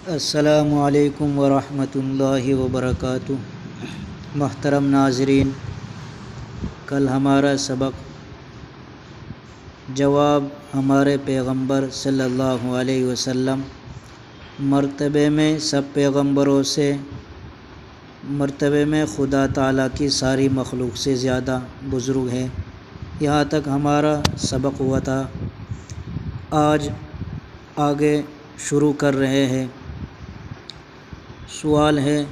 السلام علیکم ورحمۃ اللہ وبرکاتہ۔ محترم ناظرین، کل ہمارا سبق جواب ہمارے پیغمبر صلی اللہ علیہ وسلم مرتبے میں سب پیغمبروں سے مرتبے میں خدا تعالیٰ کی ساری مخلوق سے زیادہ بزرگ ہے، یہاں تک ہمارا سبق ہوا تھا۔ آج آگے شروع کر رہے ہیں۔ سوال ہے،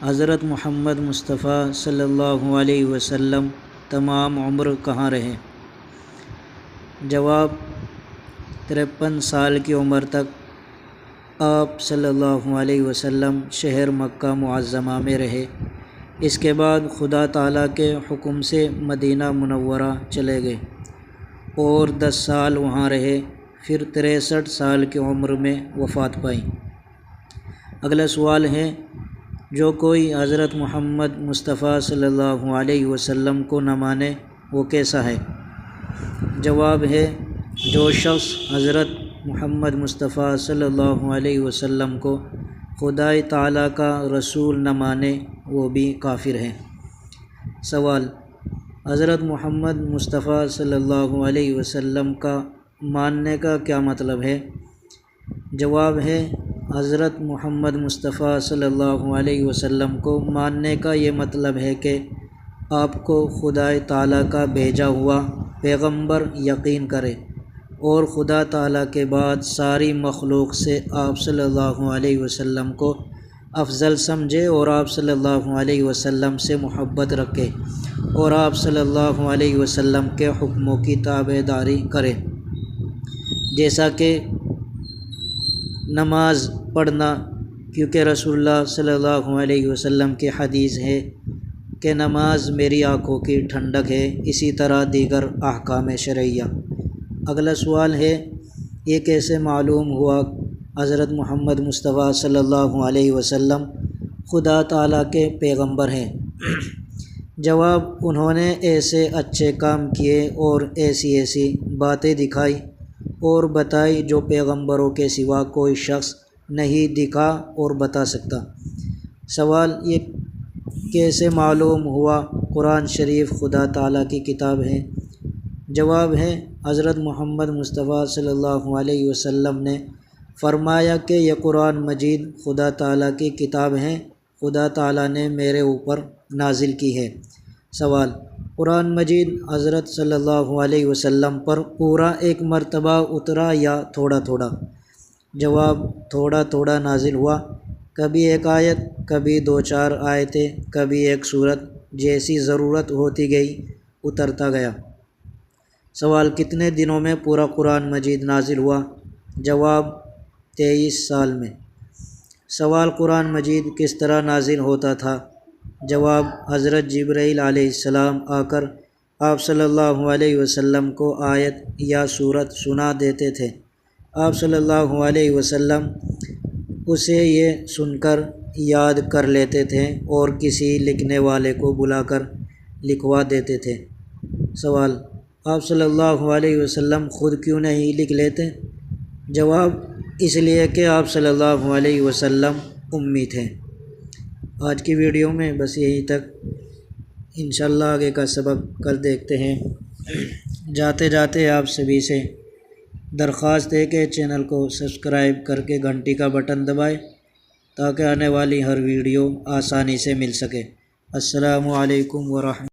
حضرت محمد مصطفیٰ صلی اللہ علیہ وسلم تمام عمر کہاں رہے؟ جواب، 53 سال کی عمر تک آپ صلی اللہ علیہ وسلم شہر مکہ معظمہ میں رہے۔ اس کے بعد خدا تعالیٰ کے حکم سے مدینہ منورہ چلے گئے اور 10 سال وہاں رہے، پھر 63 سال کی عمر میں وفات پائی۔ اگلا سوال ہے، جو کوئی حضرت محمد مصطفیٰ صلی اللہ علیہ وسلم کو نہ مانے وہ کیسا ہے؟ جواب ہے، جو شخص حضرت محمد مصطفیٰ صلی اللہ علیہ وسلم کو خدا تعالیٰ کا رسول نہ مانے وہ بھی کافر ہے۔ سوال، حضرت محمد مصطفیٰ صلی اللہ علیہ وسلم کا ماننے کا کیا مطلب ہے؟ جواب ہے، حضرت محمد مصطفیٰ صلی اللہ علیہ وسلم کو ماننے کا یہ مطلب ہے کہ آپ کو خدا تعالیٰ کا بھیجا ہوا پیغمبر یقین کرے اور خدا تعالیٰ کے بعد ساری مخلوق سے آپ صلی اللہ علیہ وسلم کو افضل سمجھے اور آپ صلی اللہ علیہ وسلم سے محبت رکھے اور آپ صلی اللہ علیہ وسلم کے حکموں کی تابع داری کرے، جیسا کہ نماز پڑھنا، کیونکہ رسول اللہ صلی اللہ علیہ وسلم کی حدیث ہے کہ نماز میری آنکھوں کی ٹھنڈک ہے، اسی طرح دیگر احکام شرعیہ۔ اگلا سوال ہے، یہ کیسے معلوم ہوا حضرت محمد مصطفیٰ صلی اللہ علیہ وسلم خدا تعالیٰ کے پیغمبر ہیں؟ جواب، انہوں نے ایسے اچھے کام کیے اور ایسی باتیں دکھائی اور بتائی جو پیغمبروں کے سوا کوئی شخص نہیں دکھا اور بتا سکتا۔ سوال، یہ کیسے معلوم ہوا قرآن شریف خدا تعالیٰ کی کتاب ہے؟ جواب ہے، حضرت محمد مصطفیٰ صلی اللہ علیہ وسلم نے فرمایا کہ یہ قرآن مجید خدا تعالیٰ کی کتاب ہے، خدا تعالیٰ نے میرے اوپر نازل کی ہے۔ سوال، قرآن مجید حضرت صلی اللہ علیہ وسلم پر پورا ایک مرتبہ اترا یا تھوڑا تھوڑا؟ جواب، تھوڑا تھوڑا نازل ہوا، کبھی ایک آیت، کبھی 2-4 آیتیں، کبھی ایک سورت، جیسی ضرورت ہوتی گئی اترتا گیا۔ سوال، کتنے دنوں میں پورا قرآن مجید نازل ہوا؟ جواب، 23 سال میں۔ سوال، قرآن مجید کس طرح نازل ہوتا تھا؟ جواب، حضرت جبرائیل علیہ السلام آ کر آپ صلی اللہ علیہ وسلم کو آیت یا سورت سنا دیتے تھے، آپ صلی اللہ علیہ وسلم اسے یہ سن کر یاد کر لیتے تھے اور کسی لکھنے والے کو بلا کر لکھوا دیتے تھے۔ سوال، آپ صلی اللہ علیہ وسلم خود کیوں نہیں لکھ لیتے؟ جواب، اس لیے کہ آپ صلی اللہ علیہ وسلم امی تھے۔ آج کی ویڈیو میں بس یہی تک، انشاءاللہ آگے کا سبق کل دیکھتے ہیں۔ جاتے جاتے آپ سبھی سے درخواست ہے کہ چینل کو سبسکرائب کر کے گھنٹی کا بٹن دبائیں تاکہ آنے والی ہر ویڈیو آسانی سے مل سکے۔ السلام علیکم ورحمۃ